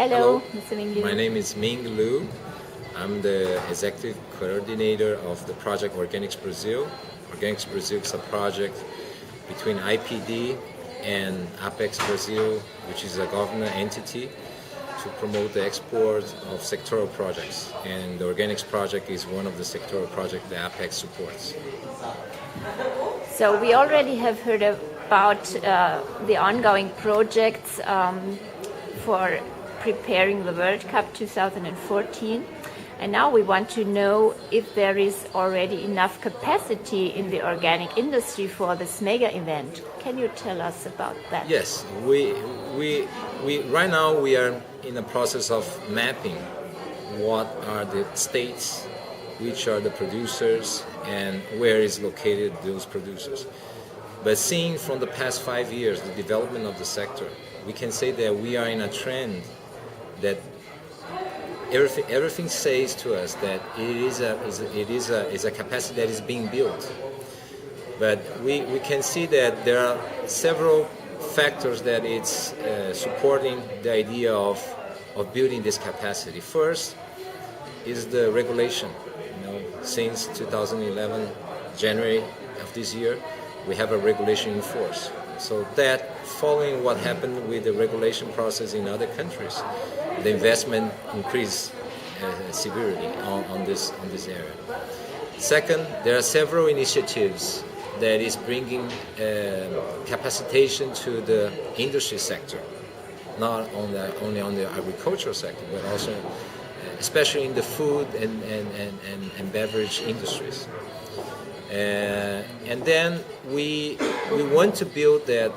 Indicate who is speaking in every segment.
Speaker 1: Hello, Mr. Ming Liu.
Speaker 2: My name is Ming Liu. I'm the executive coordinator of the project Organic Brasil. Organic Brasil is a project between IPD and Apex Brazil, which is a government entity to promote the export of sectoral projects. And the Organics project is one of the sectoral projects that Apex supports.
Speaker 1: So we already have heard about the ongoing projects for preparing the World Cup 2014. And now we want to know if there is already enough capacity in the organic industry for this mega event. Can you tell us about that?
Speaker 2: Yes, we right now we are in the process of mapping what are the states, which are the producers, and where is located those producers. But seeing from the past 5 years the development of the sector, we can say that we are in a trend that everything says to us that it is a capacity that is being built. But we can see that there are several factors that it's supporting the idea of building this capacity. First is the regulation. Since 2011, January of this year, we have a regulation in force. So that, following what happened with the regulation process in other countries, the investment increased severely on this area. Second, there are several initiatives that is bringing capacitation to the industry sector, not only on the agricultural sector, but also especially in the food and beverage industries. And then we want to build that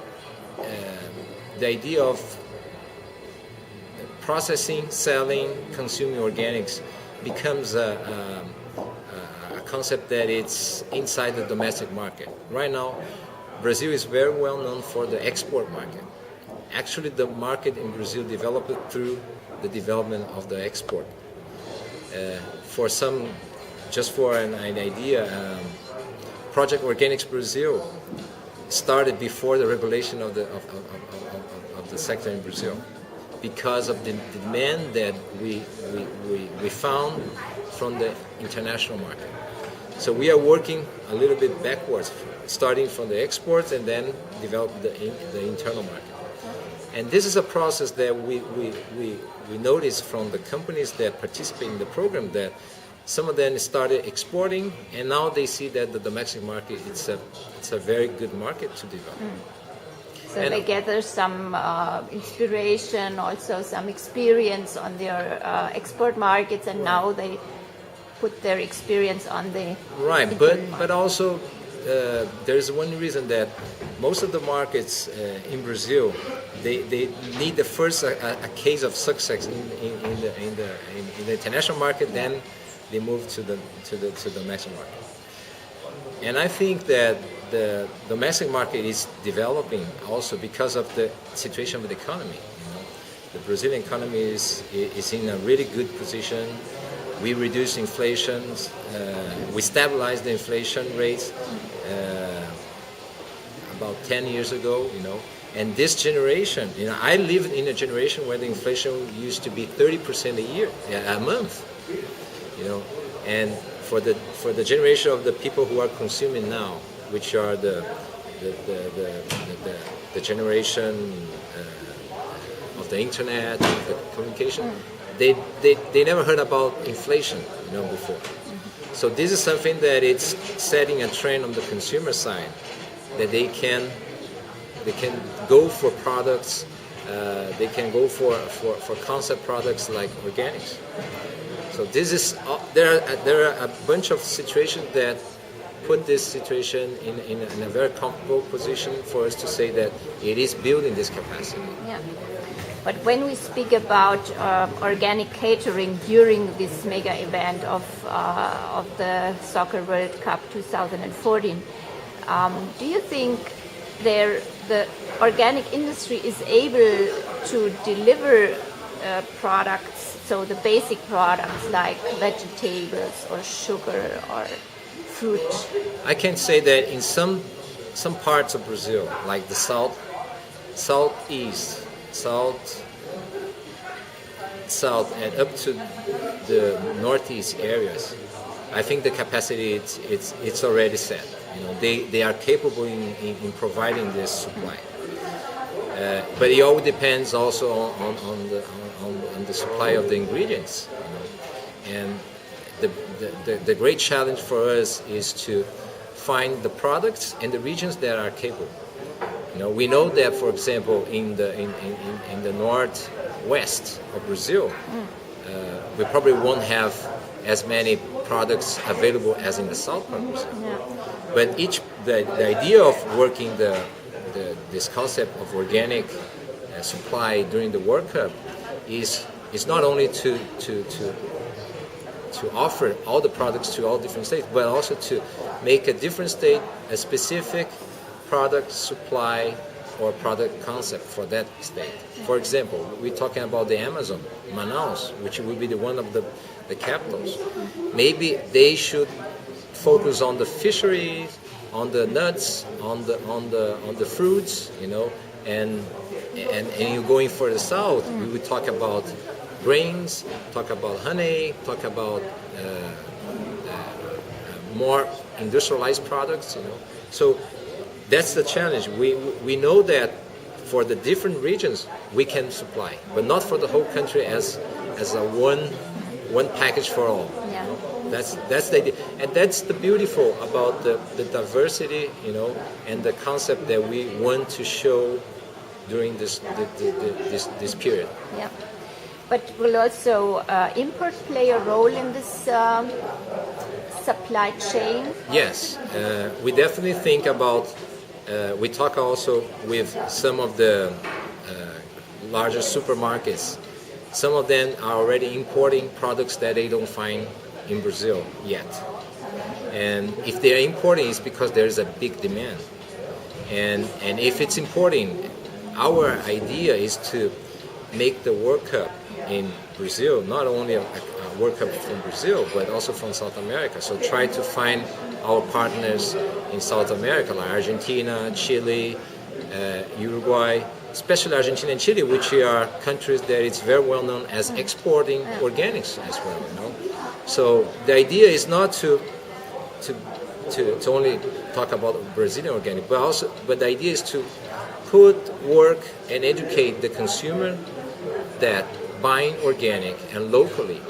Speaker 2: the idea of processing, selling, consuming organics becomes a concept that it's inside the domestic market. Right now, Brazil is very well known for the export market. Actually, the market in Brazil developed through the development of the export. Just for an idea, Project Organics Brasil started before the regulation of the sector in Brazil, because of the demand that we found from the international market. So we are working a little bit backwards, starting from the exports and then develop the internal market. And this is a process that we notice from the companies that participate in the program, that some of them started exporting, and now they see that the domestic market it's a very good market to develop.
Speaker 1: So and they gather some inspiration, also some experience on their export markets, and now they put their experience on the
Speaker 2: right. But also there's one reason that most of the markets in Brazil they need the first a case of success in the international market, then they move to the domestic market. And I think that the domestic market is developing also because of the situation of the economy. The Brazilian economy is in a really good position. We reduce inflation. We stabilize the inflation rates about 10 years ago. And this generation, I lived in a generation where the inflation used to be 30% a month. And for the generation of the people who are consuming now, which are the generation of the internet, of the communication, they never heard about inflation, before. So this is something that it's setting a trend on the consumer side, that they can go for products, they can go for concept products like organics. So this is there are a bunch of situations that put this situation in a very comfortable position for us to say that it is building this capacity.
Speaker 1: Yeah. But when we speak about organic catering during this mega event of the Soccer World Cup 2014, do you think the organic industry is able to deliver products, so the basic products like vegetables or sugar or fruit?
Speaker 2: I can say that in some parts of Brazil, like the southeast, south and up to the northeast areas, I think the capacity it's already set. They are capable in providing this supply. But it all depends also on the supply of the ingredients. And the great challenge for us is to find the products and the regions that are capable. We know that, for example, in the northwest of Brazil, we probably won't have as many products available as in the south part of Brazil. Yeah. But the idea of working this concept of organic supply during the World Cup is not only to offer all the products to all different states, but also to make a different state a specific product supply or product concept for that state. For example, we're talking about the Amazon, Manaus, which will be one of the capitals. Maybe they should focus on the fisheries, on the nuts, on the fruits, and you're going for the south. We would talk about grains, talk about honey, talk about more industrialized products. So that's the challenge. We know that for the different regions we can supply, but not for the whole country as a one package for all.
Speaker 1: Yeah.
Speaker 2: That's the idea, and that's the beautiful about the diversity, and the concept that we want to show during this period.
Speaker 1: Yeah. But will also import play a role in this supply chain?
Speaker 2: Yes, we definitely think about. We talk also with some of the larger supermarkets. Some of them are already importing products that they don't find in Brazil yet. And if they are importing, it's because there is a big demand. And if it's importing, our idea is to make the World Cup in Brazil not only a World Cup from Brazil, but also from South America. So try to find our partners in South America, like Argentina, Chile, Uruguay, especially Argentina and Chile, which are countries that it's very well known as exporting organics as well. So the idea is not to only talk about Brazilian organic, but the idea is to work and educate the consumer that buying organic and locally,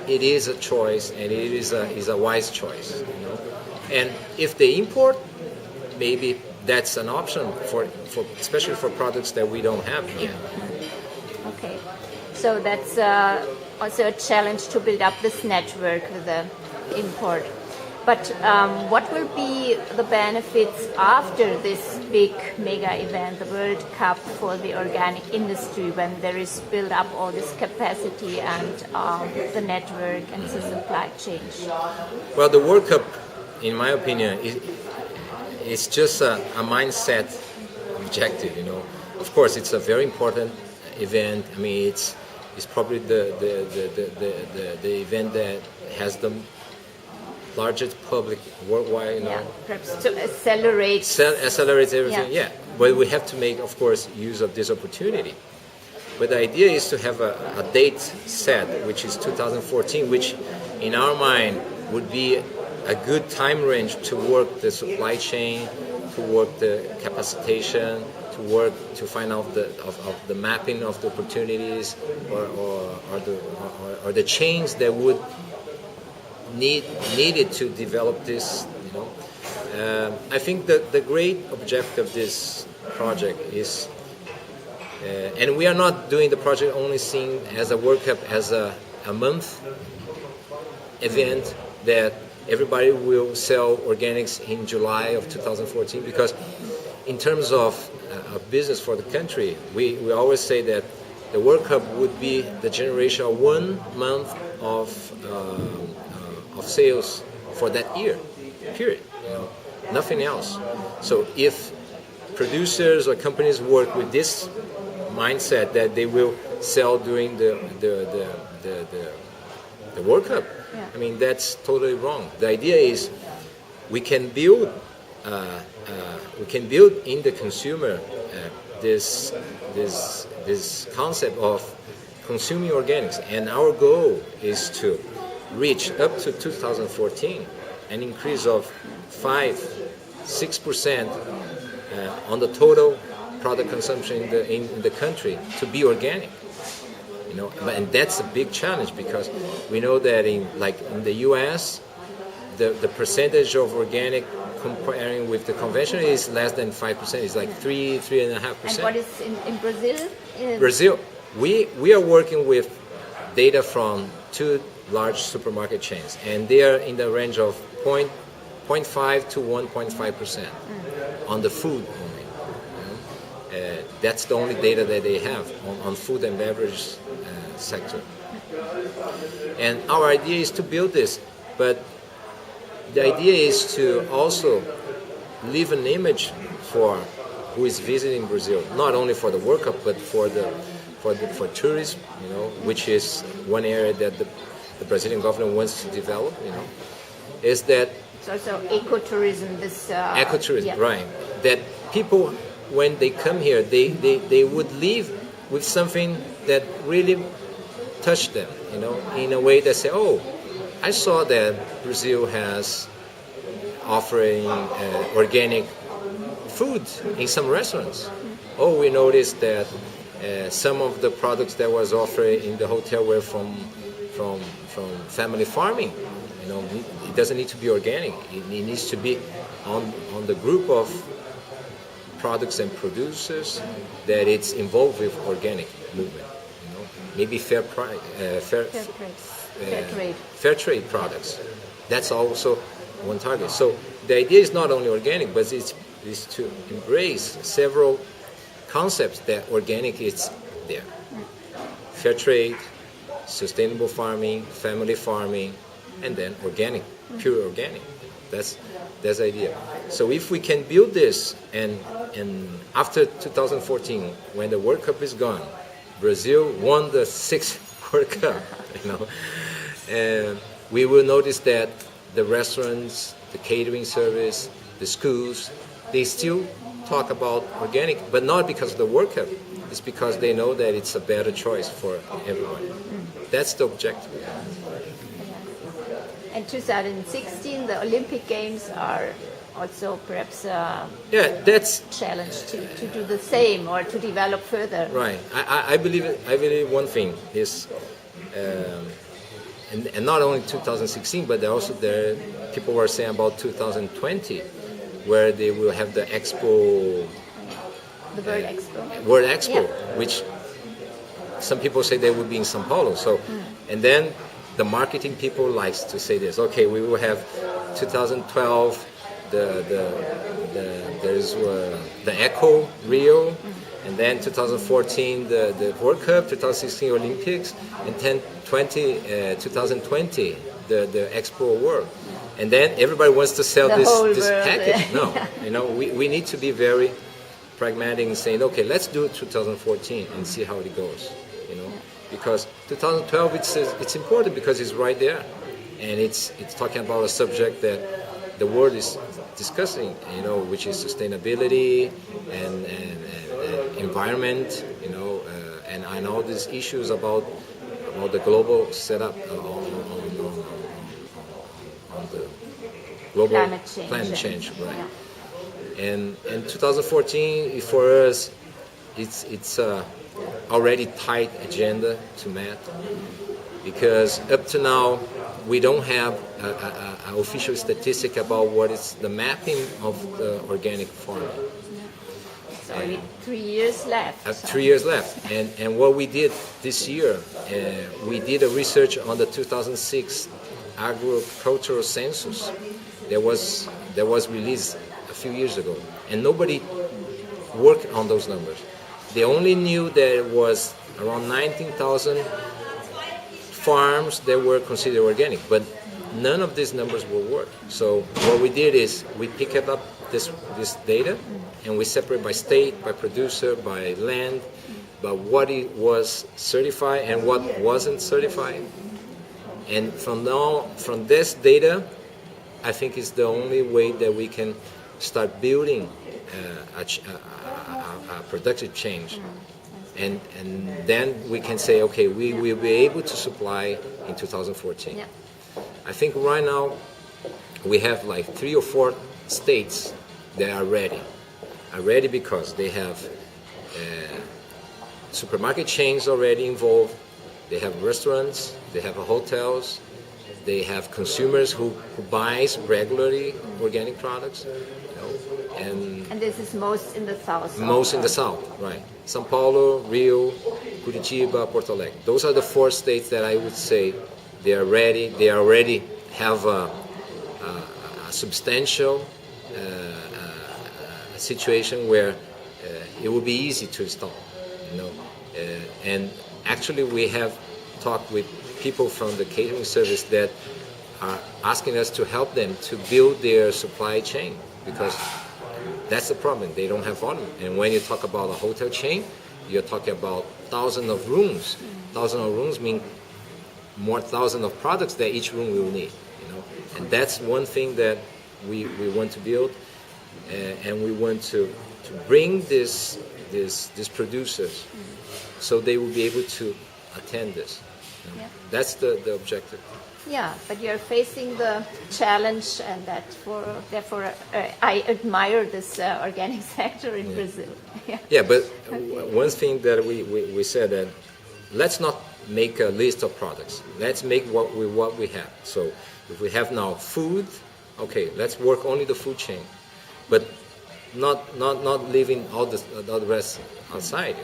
Speaker 2: it is a choice, and it is a wise choice. And if they import, maybe that's an option for especially for products that we don't have yet.
Speaker 1: Okay, so that's also a challenge to build up this network with the import. But what will be the benefits after this big mega event, the World Cup, for the organic industry, when there is built up all this capacity and the network and the supply chain?
Speaker 2: Well, the World Cup, in my opinion, it's just a mindset objective. Of course, it's a very important event. I mean, it's probably the event that has the largest public worldwide.
Speaker 1: Perhaps to accelerates
Speaker 2: everything. Yeah, but we have to make, of course, use of this opportunity. But the idea is to have a date set, which is 2014, which in our mind would be a good time range to work the supply chain, to work the capacitation, to find out the mapping of the opportunities or the chains that would needed to develop this. I think that the great objective of this project is, and we are not doing the project only seen as a World Cup as a month event that everybody will sell organics in July of 2014, because in terms of business for the country, we always say that the World Cup would be the generation of 1 month of sales for that year, period. Nothing else. So if producers or companies work with this mindset that they will sell during the World Cup, I mean, that's totally wrong. The idea is we can build in the consumer this concept of consuming organics. And our goal is to reach up to 2014 an increase of 5-6% on the total product consumption in the country to be organic. And that's a big challenge, because we know that in the U.S., the percentage of organic comparing with the conventional is less than 5%. It's like 3.5%.
Speaker 1: And what is in Brazil?
Speaker 2: Brazil, we are working with data from 2 large supermarket chains, and they are in the range of 0.5 to 1.5% on the food only. That's the only data that they have on food and beverage sector. And our idea is to build this, but the idea is to also leave an image for who is visiting Brazil, not only for the World Cup, but for tourism, which is one area that the Brazilian government wants to develop. Is that
Speaker 1: it's also ecotourism.
Speaker 2: Ecotourism,
Speaker 1: yeah.
Speaker 2: right? That people, when they come here, they would leave with something that really touched them, in a way that say, oh, I saw that Brazil has offering organic food in some restaurants. Oh, we noticed that some of the products that was offered in the hotel were from family farming. It doesn't need to be organic. It needs to be on the group of products and producers that it's involved with organic movement. Maybe fair trade products. That's also one target. So the idea is not only organic, but it's to embrace several concepts that organic is there. Fair trade, sustainable farming, family farming, and then organic, pure organic. That's the idea. So if we can build this, and after 2014, when the World Cup is gone, Brazil won the 6th World Cup, and we will notice that the restaurants, the catering service, the schools, they still talk about organic, but not because of the World Cup. It's because they know that it's a better choice for everyone. That's the objective.
Speaker 1: And 2016, the Olympic Games are also perhaps
Speaker 2: that's
Speaker 1: challenge to do the same or to develop further.
Speaker 2: Right. I believe one thing is, and not only 2016, but also people were saying about 2020, where they will have the Expo.
Speaker 1: The World Expo.
Speaker 2: World Expo,
Speaker 1: yeah.
Speaker 2: Which some people say they will be in São Paulo. So, and then the marketing people likes to say this. Okay, we will have 2012. There's the Echo Rio, and then 2014 the World Cup, 2016 Olympics, and 2020 the Expo World, and then everybody wants to sell this package. No, we need to be very pragmatic in saying, okay, let's do 2014 and see how it goes. Because 2012 it's important because it's right there, and it's talking about a subject that the world is discussing, which is sustainability and environment, and all these issues about the global setup on the global climate change, right? Yeah. And 2014 for us, it's already tight agenda to meet, because up to now we don't have an official statistic about what is the mapping of the organic farming.
Speaker 1: So only 3 years left.
Speaker 2: 3 years left, and what we did this year, we did a research on the 2006 agricultural census that was released a few years ago, and nobody worked on those numbers. They only knew that it was around 19,000 farms that were considered organic, but none of these numbers will work. So what we did is we picked up this data, and we separate by state, by producer, by land, by what it was certified and what wasn't certified. And from this data, I think is the only way that we can start building a productive change. and then we can say, okay, we will be able to supply in 2014.
Speaker 1: Yeah.
Speaker 2: I think right now we have like 3 or 4 states that are ready because they have supermarket chains already involved, they have restaurants, they have hotels, they have consumers who buys regularly organic products,
Speaker 1: And this is most in the south.
Speaker 2: most in the south, right? São Paulo, Rio, Curitiba, Porto Alegre. Those are the 4 states that I would say they are ready. They already have a substantial situation where it will be easy to install, and actually we have talked with people from the catering service that are asking us to help them to build their supply chain, because that's the problem. They don't have volume. And when you talk about a hotel chain, you're talking about thousands of rooms. Thousands of rooms mean more thousands of products that each room will need. And that's one thing that we want to build, and we want to bring these producers so they will be able to attend this.
Speaker 1: Yeah.
Speaker 2: That's the objective.
Speaker 1: Yeah, but you're facing the challenge, and therefore I admire this organic sector in Brazil.
Speaker 2: Yeah, but one thing that we said that let's not make a list of products. Let's make what we have. So if we have now food, okay, let's work only the food chain, but not leaving all the rest outside,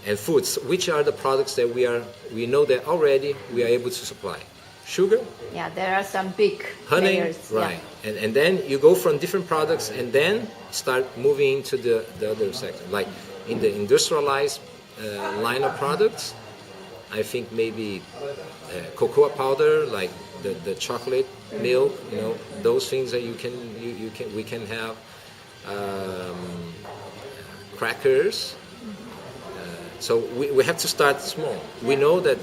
Speaker 2: And foods, which are the products that we know that already we are able to supply? Sugar?
Speaker 1: Yeah, there are some big
Speaker 2: honey,
Speaker 1: players.
Speaker 2: right? Yeah. And then you go from different products and then start moving into the other sector. Like in the industrialized line of products, I think maybe cocoa powder, like the chocolate milk, those things that we can have, crackers. So we have to start small. We know that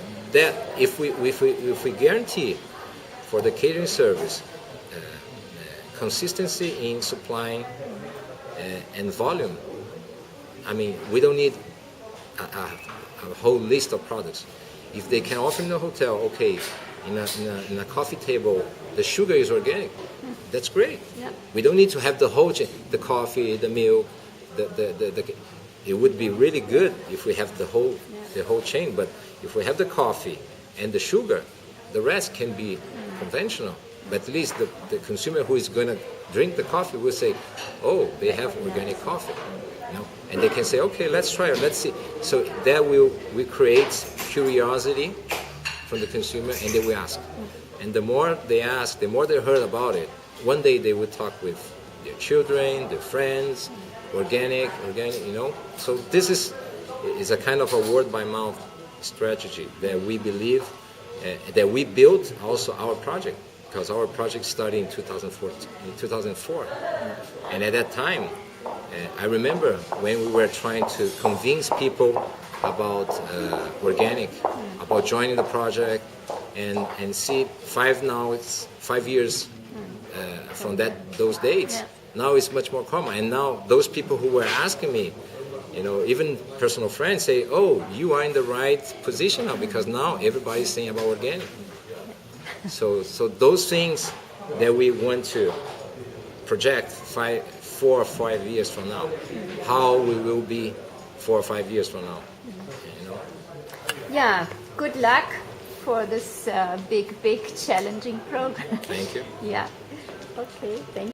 Speaker 2: if we guarantee for the catering service consistency in supplying and volume, I mean, we don't need a whole list of products. If they can offer in a hotel, okay, in a coffee table, the sugar is organic. That's great.
Speaker 1: Yeah.
Speaker 2: We don't need to have the whole chain, the coffee, the milk, it would be really good if we have the whole chain, but if we have the coffee and the sugar, the rest can be conventional. But at least the consumer who is going to drink the coffee will say, oh, they have organic coffee. And they can say, okay, let's try it, let's see. So that we create curiosity from the consumer, and they will ask. And the more they ask, the more they heard about it. One day they will talk with their children, their friends, organic, So this is a kind of a word-by-mouth strategy that we believe, that we built also our project, because our project started in 2004. And at that time, I remember when we were trying to convince people about organic, about joining the project, and see it's 5 years from those dates.
Speaker 1: Yeah.
Speaker 2: Now it's much more common, and now those people who were asking me, even personal friends say, "Oh, you are in the right position now because now everybody's saying about organic." So those things that we want to project 4 or 5 years from now, how we will be 4 or 5 years from now.
Speaker 1: Yeah. Good luck for this big challenging program.
Speaker 2: Thank you.
Speaker 1: Yeah. Okay. Thank you.